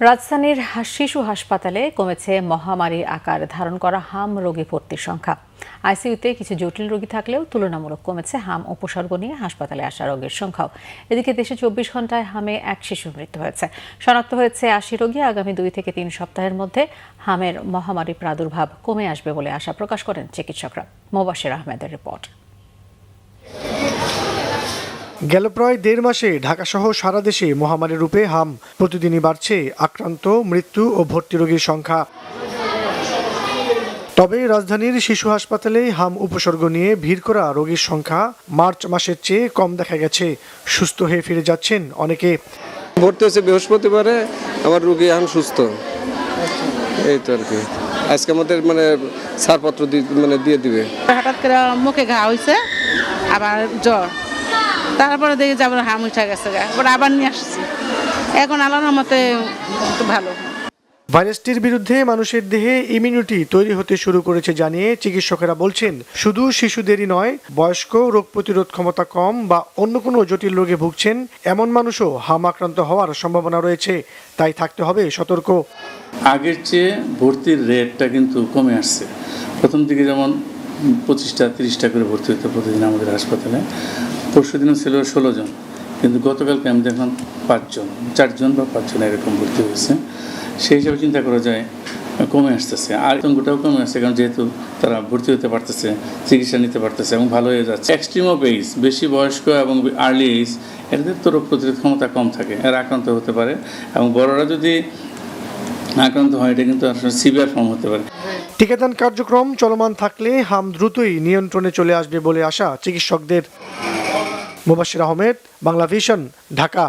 রাজধানীর শিশু হাসপাতালে কমেছে মহামারীর আকার ধারণ করা হাম রোগী ভর্তির সংখ্যা। আইসিইউতে কিছু জটিল রোগী থাকলেও তুলনামূলক কমেছে হাম উপসর্গ নিয়ে হাসপাতালে আসা রোগীর সংখ্যাও। এদিকে দেশে ২৪ ঘন্টায় হামে এক শিশুর মৃত্যু হয়েছে। শনাক্ত হয়েছে ৮০ রোগী। আগামী ২ থেকে ৩ সপ্তাহের মধ্যে হামের মহামারী প্রাদুর্ভাব কমে আসবে বলে আশা প্রকাশ করেন চিকিৎসকরা। মোবাশ্বের আহমেদের রিপোর্ট। গেল প্রায় ১.৫ মাসে ঢাকাসহ সারা দেশে মহামারী রূপে হাম। প্রতিদিনই বাড়ছে আক্রান্ত, মৃত্যু ও ভর্তি রোগীর সংখ্যা। তবে রাজধানীর শিশু হাসপাতালে হাম উপসর্গ নিয়ে ভিড় করা রোগীর সংখ্যা মার্চ মাসের চেয়ে কম দেখা গেছে। সুস্থ হয়ে ফিরে যাচ্ছেন অনেকে। ভর্তি হয়েছে বৃহস্পতিবারে, আমার রোগী এখন সুস্থ। এই তো আর কি, আজকে আমাদের ছাড়পত্র দিয়ে দিবে। হঠাৎ করে মুখে ঘা হয়েছে, আবার জ্বর, তারপরে দেখে যাবো হাম উঠে গেছে, আবার নিয়ে আসছি। এখন আল্লাহর মতে ভালো। ভাইরাসটির বিরুদ্ধে মানুষের দেহে ইমিউনিটি তৈরি হতে শুরু করেছে জানিয়ে চিকিৎসকেরা বলছেন, শুধু শিশুদেরই নয়, বয়স্ক, রোগ প্রতিরোধ ক্ষমতা কম বা অন্য কোনো জটিল রোগে ভুগছেন এমন মানুষও হাম আক্রান্ত হওয়ার সম্ভাবনা রয়েছে। তাই থাকতে হবে সতর্ক। আগের চেয়ে ভর্তির রেটটা কিন্তু কমে আসছে। প্রথম দিকে যেমন ২৫-৩০টা করে ভর্তি হতো প্রতিদিন আমাদের হাসপাতালে। পরশুদিনও ছিল ১৬ জন, কিন্তু গতকালকে আমি দেখলাম 4 জন বা 5 জন এরকম ভর্তি হয়েছে। সেই হিসাবে চিন্তা করা যায় কমে আসতেছে। আর আতঙ্কটাও কমে আসছে, কারণ যেহেতু তারা ভর্তি হতে পারতেছে, চিকিৎসা নিতে পারতেছে এবং ভালো হয়ে যাচ্ছে। এক্সট্রিম অফ এইজ, বেশি বয়স্ক এবং আর্লি এইজ, এদের তো রোগ প্রতিরোধ ক্ষমতা কম থাকে, এরা আক্রান্ত হতে পারে। এবং বড়রা যদি আক্রান্ত হয়, এটা কিন্তু আসলে সিভিয়ার ফর্ম হতে পারে। টিকাদান কার্যক্রম চলমান থাকলে হাম দ্রুতই নিয়ন্ত্রণে চলে আসবে বলে আশা চিকিৎসকদের। মোবাশ্বের আহমেদ, বাংলা ভিশন, ঢাকা।